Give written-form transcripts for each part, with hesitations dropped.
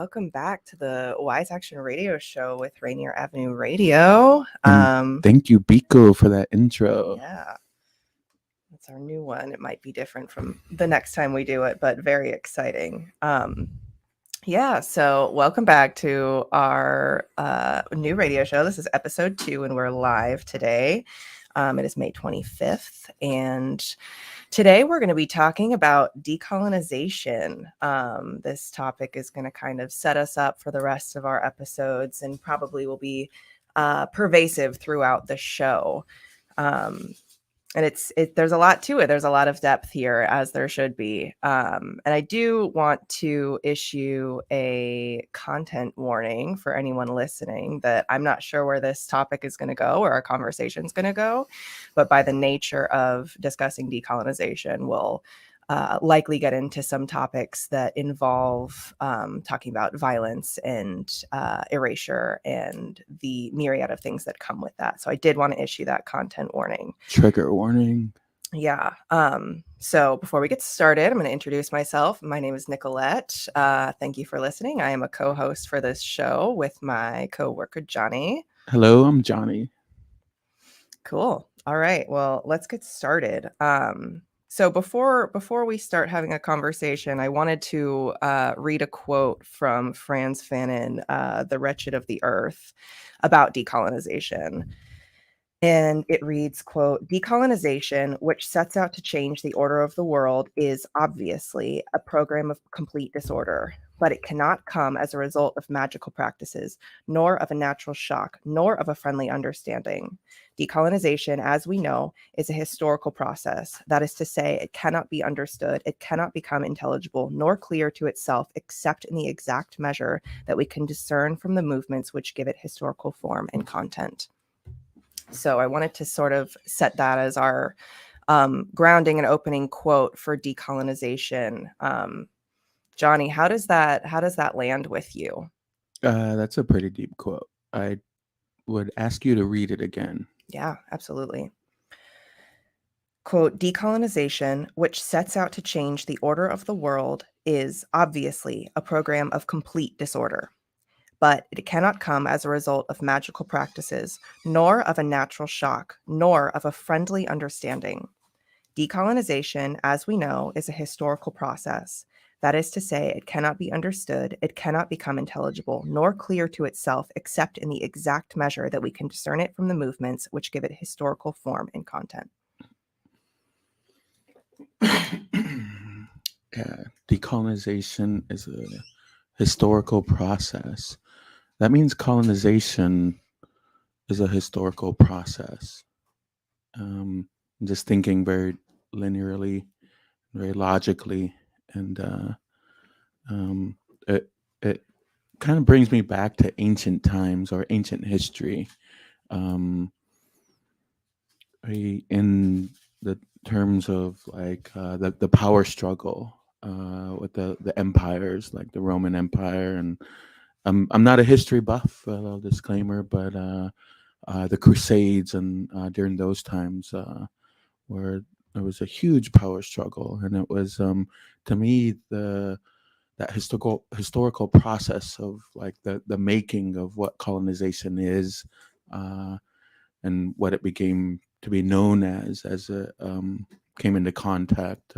welcome back to the Wise Action Radio Show with Rainier Avenue Radio. Thank you, Biko, for that intro. Yeah, that's our new one. It might be different from the next time we do it, but very exciting. So welcome back to our new radio show. This is episode 2, and we're live today. It is May 25th, and today we're going to be talking about decolonization. This topic is going to kind of set us up for the rest of our episodes and probably will be pervasive throughout the show. And there's a lot to it. There's a lot of depth here, as there should be. And I do want to issue a content warning for anyone listening that I'm not sure where this topic is going to go or our conversation is going to go. But by the nature of discussing decolonization, we'll likely get into some topics that involve talking about violence and erasure and the myriad of things that come with that. So I did want to issue that content warning. Trigger warning. Yeah. So before we get started, I'm going to introduce myself. My name is Nicolette. Thank you for listening. I am a co-host for this show with my co-worker, Johnny. Hello, I'm Johnny. Cool. All right. Well, let's get started. So before we start having a conversation, I wanted to read a quote from Frantz Fanon, The Wretched of the Earth, about decolonization. And it reads, quote, "Decolonization, which sets out to change the order of the world, is obviously a program of complete disorder, but it cannot come as a result of magical practices, nor of a natural shock, nor of a friendly understanding. Decolonization, as we know, is a historical process. That is to say, it cannot be understood, it cannot become intelligible, nor clear to itself, except in the exact measure that we can discern from the movements which give it historical form and content." So I wanted to sort of set that as our grounding and opening quote for decolonization. Johnny, how does that land with you? That's a pretty deep quote. I would ask you to read it again. Yeah, absolutely. Quote, "Decolonization, which sets out to change the order of the world, is obviously a program of complete disorder. But it cannot come as a result of magical practices, nor of a natural shock, nor of a friendly understanding. Decolonization, as we know, is a historical process. That is to say, it cannot be understood, it cannot become intelligible, nor clear to itself, except in the exact measure that we can discern it from the movements which give it historical form and content." Yeah, decolonization is a historical process. That means colonization is a historical process. I'm just thinking very linearly, very logically, and it kind of brings me back to ancient times or ancient history. In the terms of like the power struggle with the empires, like the Roman Empire, and I'm not a history buff, a little disclaimer, but the Crusades and during those times where there was a huge power struggle, and it was to me that historical process of like the making of what colonization is and what it became to be known as it came into contact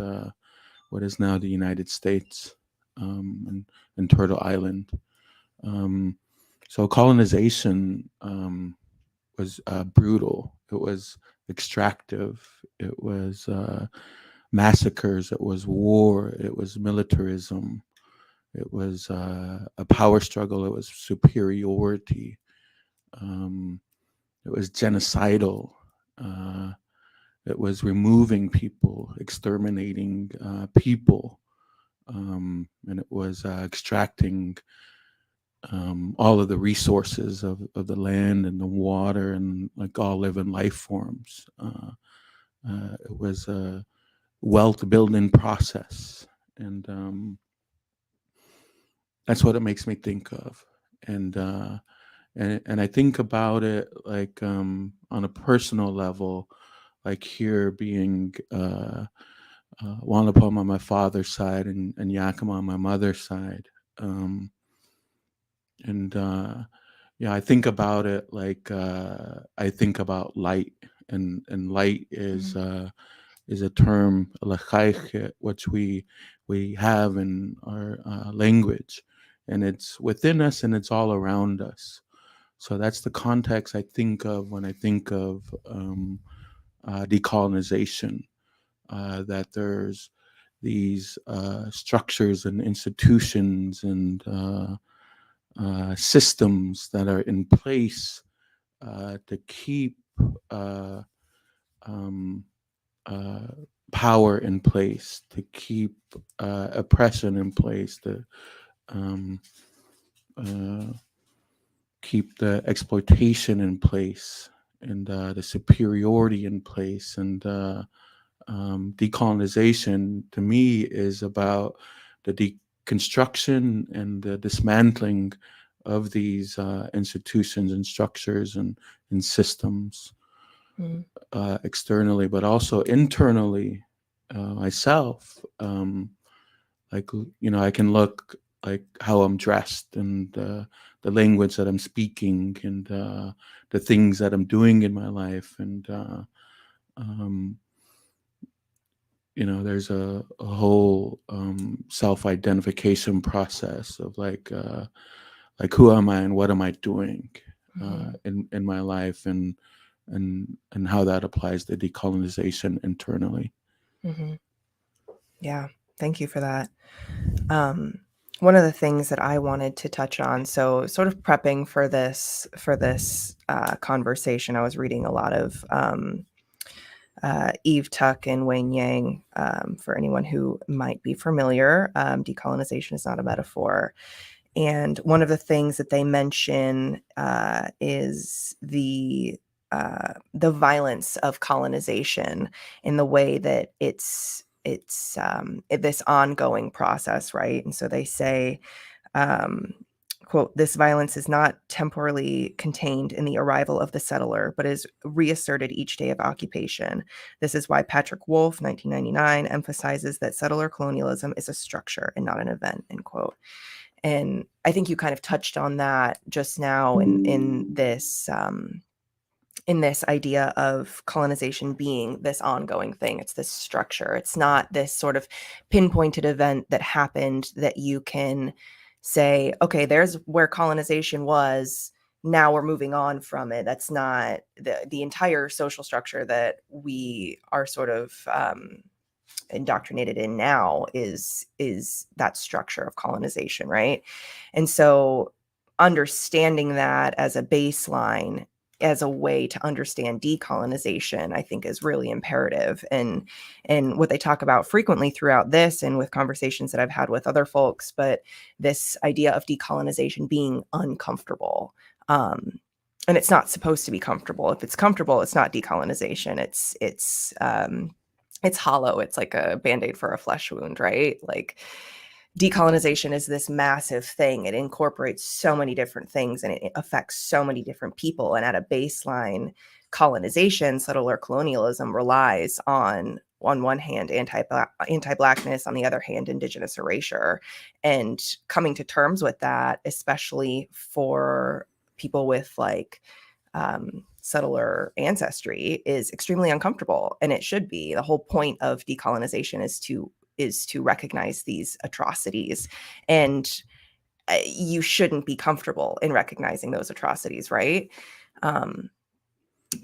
what is now the United States and Turtle Island. So colonization was brutal. It was extractive. It was massacres. It was war. It was militarism. It was a power struggle. It was superiority. It was genocidal. It was removing people, exterminating people, and it was extracting all of the resources of the land and the water and like all living life forms. It was a wealth building process, and that's what it makes me think of. And I think about it like on a personal level, like here being Wanapum on my father's side and Yakima on my mother's side. And I think about it like I think about light, and light is a term, which we have in our language, and it's within us and it's all around us. So that's the context I think of when I think of decolonization. That there's these structures and institutions and systems that are in place to keep uh, um, uh, power in place, to keep oppression in place, to um, uh, keep the exploitation in place, and the superiority in place. And decolonization to me is about the deconstruction and the dismantling of these institutions and structures and systems externally, but also internally. Myself, like, I can look like how I'm dressed, and the language that I'm speaking, and the things that I'm doing in my life, and um, there's a whole self-identification process of like who am I and what am I doing in my life, and how that applies to decolonization internally. Yeah, thank you for that. One of the things that I wanted to touch on, so sort of prepping for this conversation, I was reading a lot of Eve Tuck and Wayne Yang. For anyone who might be familiar, decolonization is not a metaphor. And one of the things that they mention is the violence of colonization in the way that it's this ongoing process, right? And so they say, quote, "This violence is not temporally contained in the arrival of the settler, but is reasserted each day of occupation. This is why Patrick Wolf, 1999, emphasizes that settler colonialism is a structure and not an event," end quote. And I think you kind of touched on that just now in this idea of colonization being this ongoing thing. It's this structure. It's not this sort of pinpointed event that happened that you can say, okay, there's where colonization was. Now we're moving on from it. That's not the entire social structure that we are sort of indoctrinated in now is that structure of colonization, right? And so understanding that as a baseline, as a way to understand decolonization, I think is really imperative. And what they talk about frequently throughout this and with conversations that I've had with other folks, but this idea of decolonization being uncomfortable. And it's not supposed to be comfortable. If it's comfortable, it's not decolonization. It's hollow. It's like a Band-Aid for a flesh wound, right? Like decolonization is this massive thing. It incorporates so many different things and it affects so many different people. And at a baseline, colonization, settler colonialism relies on one hand, anti-Blackness, on the other hand, Indigenous erasure. And coming to terms with that, especially for people with like settler ancestry, is extremely uncomfortable, and it should be. The whole point of decolonization is to recognize these atrocities, and you shouldn't be comfortable in recognizing those atrocities, right?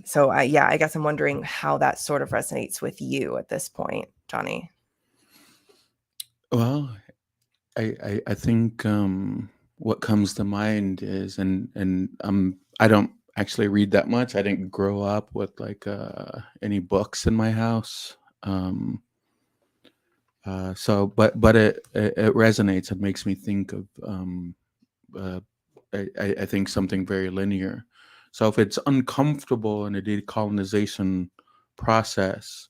So I guess I'm wondering how that sort of resonates with you at this point, Johnny. Well, I think what comes to mind is, and I don't actually read that much. I didn't grow up with like any books in my house. So, but it resonates. It makes me think of I think something very linear. So if it's uncomfortable in a decolonization process,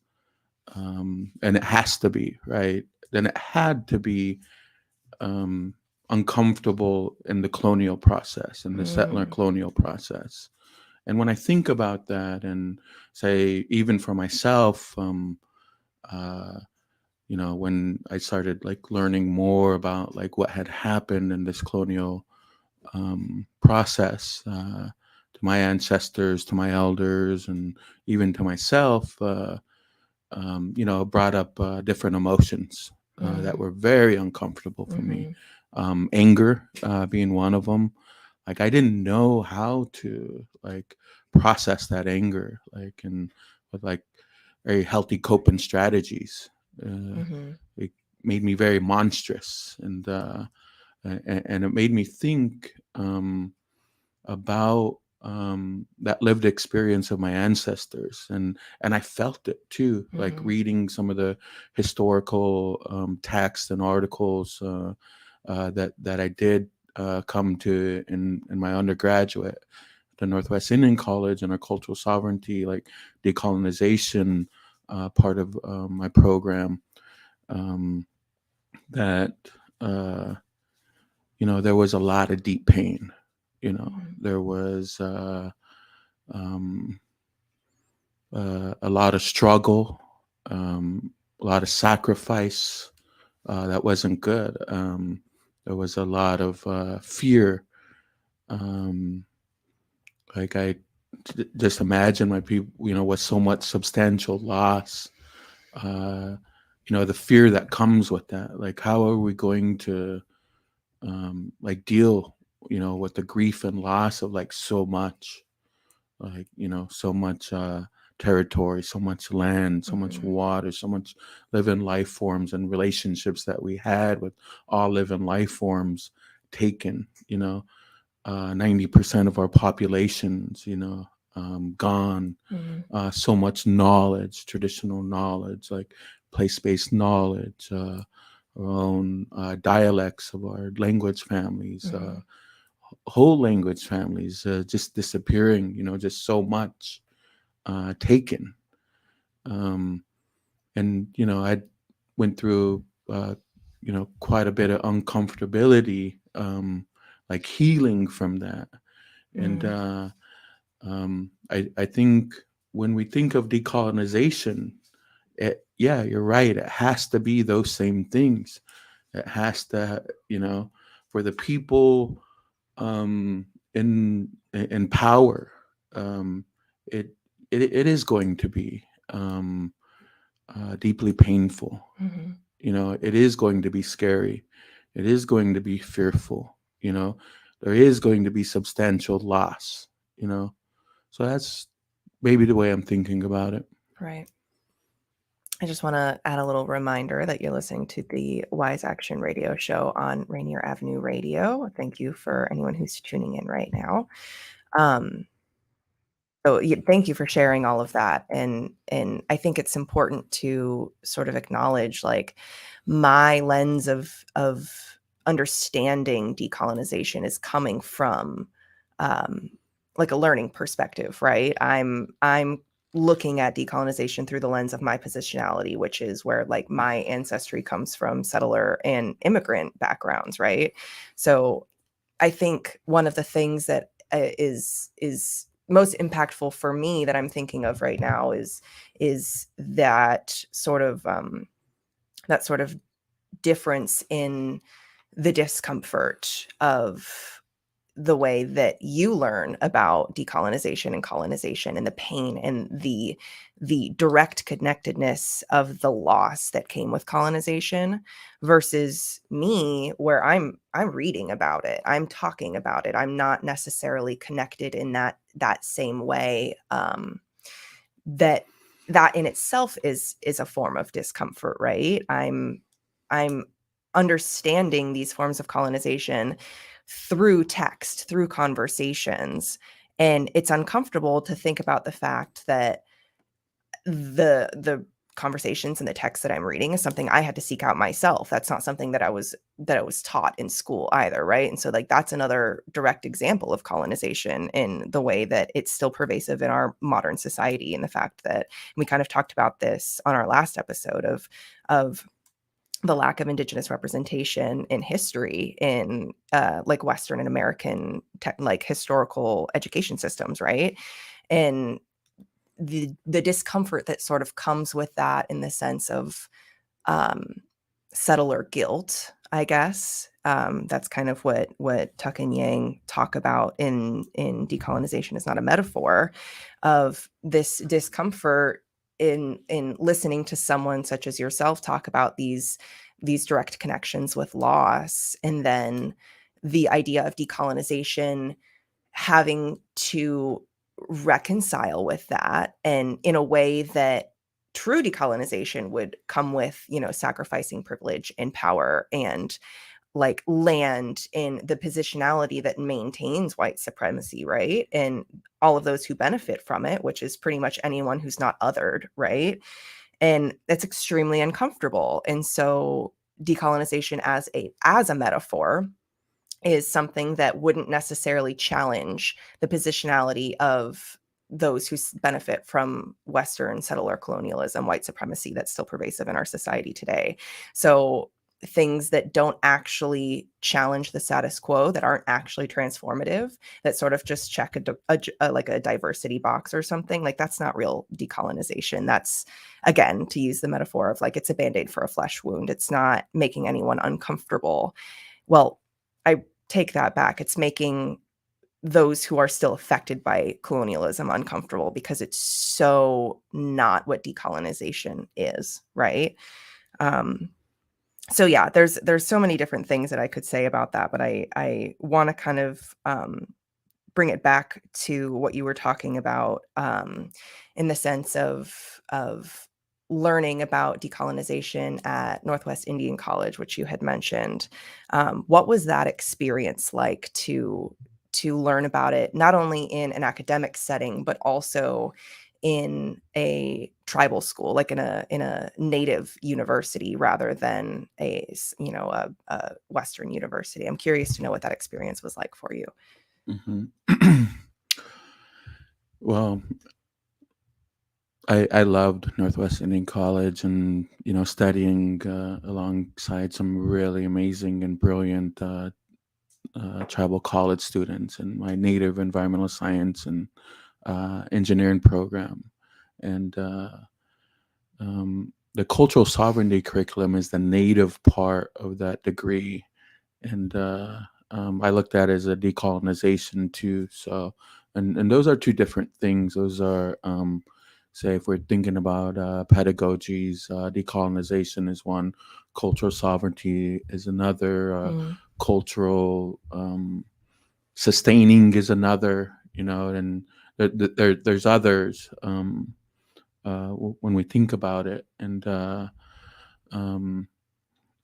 and it has to be, right, then it had to be uncomfortable in the colonial process, in the settler colonial process. And when I think about that, and say, even for myself, when I started like learning more about like what had happened in this colonial process to my ancestors, to my elders, and even to myself, brought up different emotions that were very uncomfortable for me. Anger being one of them. Like I didn't know how to like process that anger, like and with like very healthy coping strategies. It made me very monstrous, and it made me think about that lived experience of my ancestors, and I felt it too, like reading some of the historical texts and articles that I did come to in my undergraduate at the Northwest Indian College, and our cultural sovereignty, like decolonization part of my program. That there was a lot of deep pain. There was a lot of struggle, a lot of sacrifice that wasn't good. There was a lot of fear. Like I just imagine my people, with so much substantial loss, the fear that comes with that. Like, how are we going to like deal, with the grief and loss of like so much, like, so much territory, so much land, so much water, so much living life forms and relationships that we had with all living life forms taken, 90% of our populations, gone. So much knowledge, traditional knowledge, like place-based knowledge, our own dialects of our language families, whole language families just disappearing, just so much taken. And, I went through, quite a bit of uncomfortability, like healing from that. And I think when we think of decolonization, you're right. It has to be those same things. It has to, for the people in power, it is going to be deeply painful. It is going to be scary. It is going to be fearful. There is going to be substantial loss. So that's maybe the way I'm thinking about it. Right. I just want to add a little reminder that you're listening to the Wise Action Radio Show on Rainier Avenue Radio. Thank you for anyone who's tuning in right now. So thank you for sharing all of that. And I think it's important to sort of acknowledge like my lens of understanding decolonization is coming from like a learning perspective, right? I'm looking at decolonization through the lens of my positionality, which is where like my ancestry comes from settler and immigrant backgrounds, right? So I think one of the things that is most impactful for me that I'm thinking of right now is that sort of difference in the discomfort of the way that you learn about decolonization and colonization, and the pain and the direct connectedness of the loss that came with colonization, versus me, where I'm reading about it, I'm talking about it, I'm not necessarily connected in that same way. That in itself is a form of discomfort, right? I'm understanding these forms of colonization through text, through conversations. And it's uncomfortable to think about the fact that the conversations and the text that I'm reading is something I had to seek out myself. That's not something that I was taught in school either, right? And so like that's another direct example of colonization in the way that it's still pervasive in our modern society, and the fact that we kind of talked about this on our last episode of the lack of Indigenous representation in history in like Western and American like historical education systems, right? And the discomfort that sort of comes with that, in the sense of settler guilt, I guess, That's kind of what Tuck and Yang talk about in Decolonization is Not a Metaphor, of this discomfort in listening to someone such as yourself talk about these direct connections with loss, and then the idea of decolonization having to reconcile with that, and in a way that true decolonization would come with, sacrificing privilege and power and like land in the positionality that maintains white supremacy, right? And all of those who benefit from it, which is pretty much anyone who's not othered, right? And it's extremely uncomfortable. And so decolonization as a metaphor is something that wouldn't necessarily challenge the positionality of those who benefit from Western settler colonialism, white supremacy that's still pervasive in our society today. So things that don't actually challenge the status quo, that aren't actually transformative, that sort of just check like a diversity box or something, like that's not real decolonization. That's, again, to use the metaphor of like, it's a Band-Aid for a flesh wound. It's not making anyone uncomfortable. Well, I take that back. It's making those who are still affected by colonialism uncomfortable, because it's so not what decolonization is, right? So yeah, there's so many different things that I could say about that, but I want to kind of bring it back to what you were talking about, in the sense of learning about decolonization at Northwest Indian College, which you had mentioned. What was that experience like to learn about it, not only in an academic setting, but also in a tribal school, like in a native university rather than a Western university? I'm curious to know what that experience was like for you. Mm-hmm. Well, I loved Northwest Indian College, and studying alongside some really amazing and brilliant tribal college students in my native environmental science and engineering program. And the cultural sovereignty curriculum is the native part of that degree, and I looked at it as a decolonization too. So, and those are two different things. Those are, say, if we're thinking about pedagogies, decolonization is one, cultural sovereignty is another, cultural sustaining is another. And there's others when we think about it. And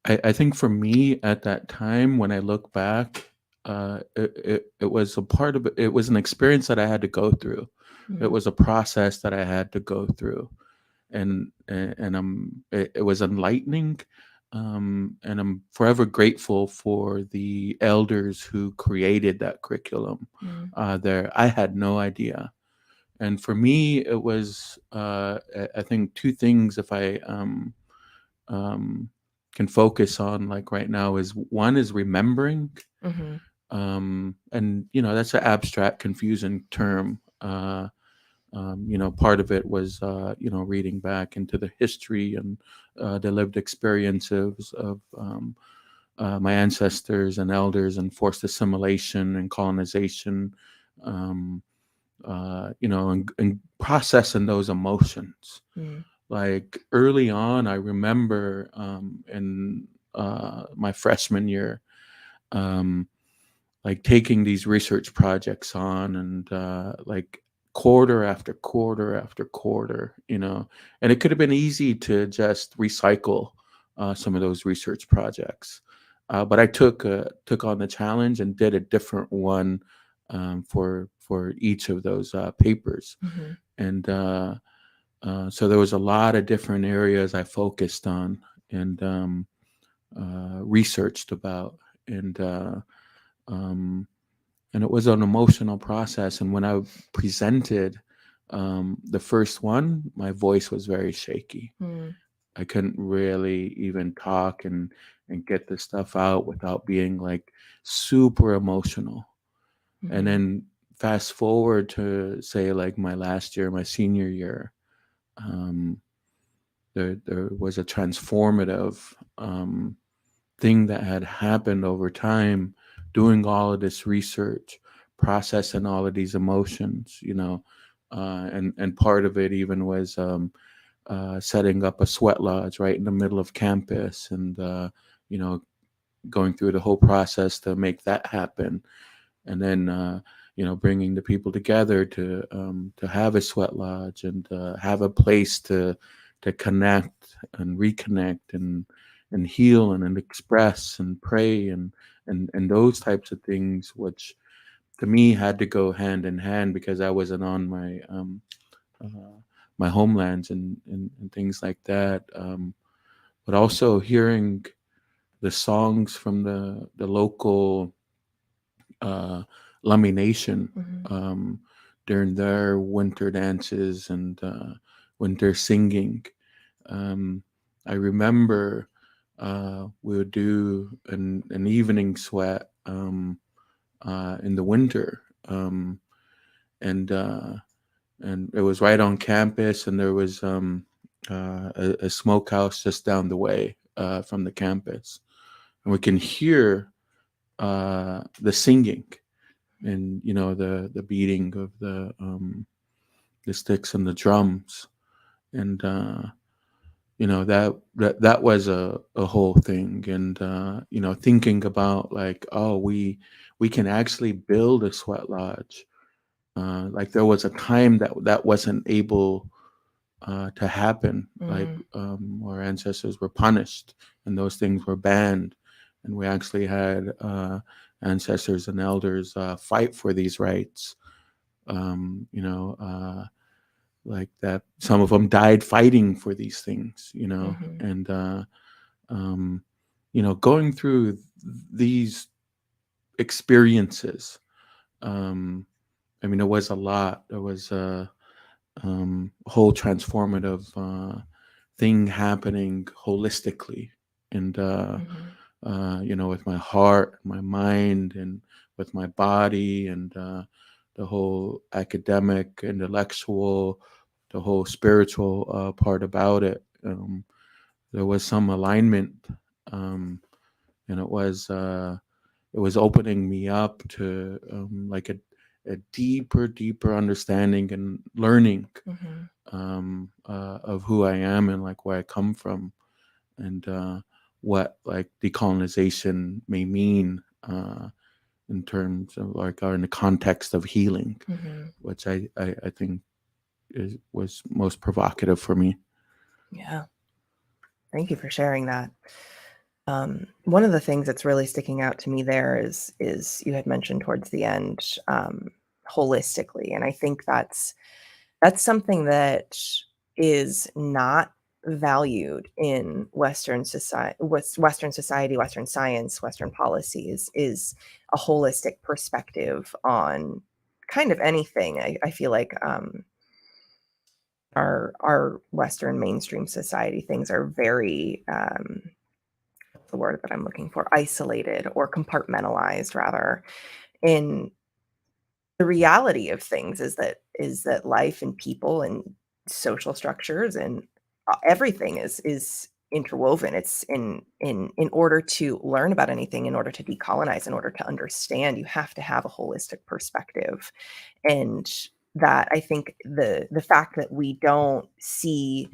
I think for me at that time, when I look back, it was a part of it. It was an experience that I had to go through. It was a process that I had to go through, and it was enlightening, and I'm forever grateful for the elders who created that curriculum. There, I had no idea, and for me, it was I think two things. If I can focus on, like, right now, is one is remembering, and that's an abstract, confusing term. Part of it was reading back into the history and the lived experiences of my ancestors and elders, and forced assimilation and colonization, and processing those emotions. Like early on, I remember in my freshman year, like taking these research projects on, and like quarter after quarter after quarter, and it could have been easy to just recycle some of those research projects. But I took on the challenge and did a different one for each of those papers. And so there was a lot of different areas I focused on and researched about, and it was an emotional process. And when I presented the first one, my voice was very shaky. I couldn't really even talk and get the stuff out without being like super emotional. And then fast forward to, say, like my last year, my senior year, there was a transformative thing that had happened over time, doing all of this research, processing all of these emotions, and part of it even was setting up a sweat lodge right in the middle of campus, and you know, going through the whole process to make that happen, and then bringing the people together to have a sweat lodge and have a place to connect and reconnect and heal and express and pray and those types of things, which to me had to go hand in hand because I wasn't on uh, my homelands and things like that. But also hearing the songs from the local uh, Lummi Nation during their winter dances and winter singing. I remember we would do an evening sweat in the winter, and it was right on campus, and there was a smokehouse just down the way from the campus, and we can hear the singing and the beating of the sticks and the drums, and that was a whole thing, and thinking about like, oh, we can actually build a sweat lodge. Like there was a time that wasn't able to happen, like our ancestors were punished and those things were banned, and we actually had ancestors and elders fight for these rights. Like that, some of them died fighting for these things, and going through these experiences. I mean, it was a lot. There was a whole transformative thing happening holistically, and with my heart, my mind, and with my body, and the whole academic, intellectual, the whole spiritual part about it. There was some alignment, and it was opening me up to like a deeper understanding and learning of who I am and like where I come from, and what like decolonization may mean in terms of like, or in the context of healing, which I think was most provocative for me. Yeah. Thank you for sharing that. One of the things that's really sticking out to me there is you had mentioned towards the end, holistically, and I think that's something that is not valued in Western society, Western science, Western policies, is a holistic perspective on kind of anything. I feel like our Western mainstream society things are very what's the word that I'm looking for, isolated or compartmentalized rather. In the reality of things is that life and people and social structures and everything is interwoven. It's in order to learn about anything, in order to decolonize, in order to understand, you have to have a holistic perspective. And that, I think, the fact that we don't see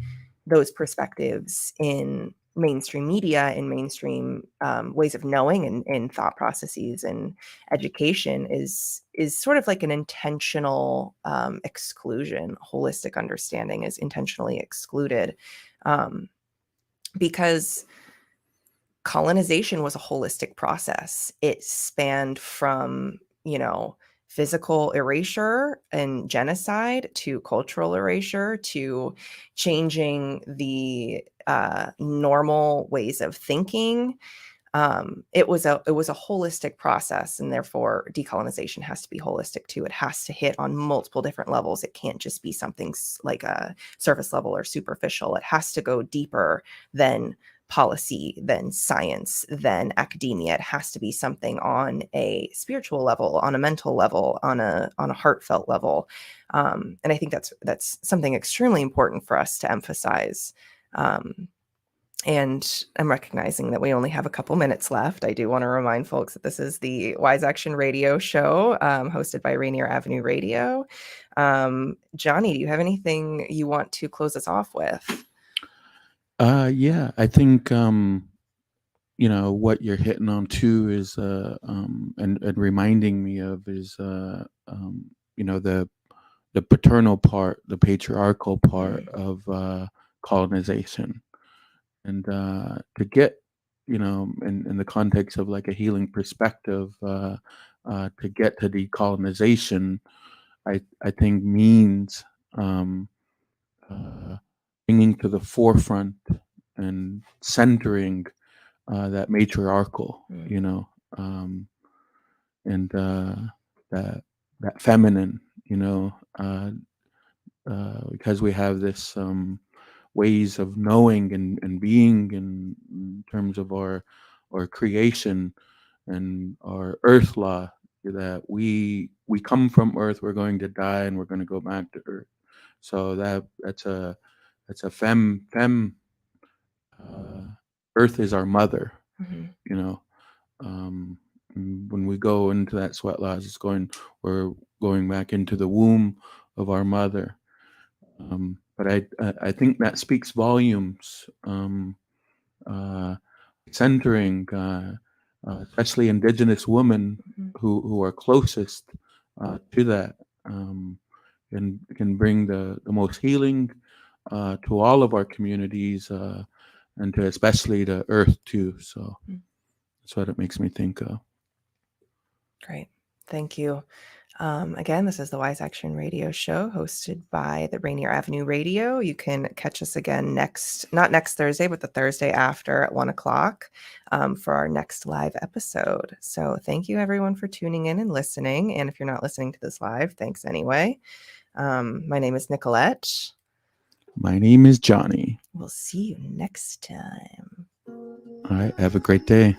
those perspectives in mainstream media, in mainstream ways of knowing and thought processes and education is sort of like an intentional exclusion. Holistic understanding is intentionally excluded because colonization was a holistic process. It spanned from, physical erasure and genocide to cultural erasure to changing the normal ways of thinking. It was a holistic process, and therefore decolonization has to be holistic too. It has to hit on multiple different levels. It can't just be something like a surface level or superficial. It has to go deeper than policy, than science, than academia. It has to be something on a spiritual level, on a mental level, on a heartfelt level. And I think that's something extremely important for us to emphasize. And I'm recognizing that we only have a couple minutes left. I do want to remind folks that this is the Wise Action Radio Show, hosted by Rainier Avenue Radio. Johnny, do you have anything you want to close us off with? Yeah, I think what you're hitting on too is and reminding me of is the paternal part, the patriarchal part of colonization, and to get in the context of like a healing perspective, to get to decolonization, I think means bringing to the forefront and centering that matriarchal, and that feminine, because we have this ways of knowing and being in terms of our creation and our earth law, that we come from earth, we're going to die, and we're going to go back to earth. So that's a fem earth is our mother. When we go into that sweat lodge, we're going back into the womb of our mother. But I think that speaks volumes, centering especially Indigenous women who are closest to that, and can bring the most healing to all of our communities, and to especially the earth too. So that's what it makes me think of. Great. Thank you. Again, this is the Wise Action Radio Show, hosted by the Rainier Avenue Radio. You can catch us again not next Thursday, but the Thursday after at 1:00 for our next live episode. So thank you, everyone, for tuning in and listening. And if you're not listening to this live, thanks anyway. My name is Nicolette. My name is Johnny. We'll see you next time. All right. Have a great day.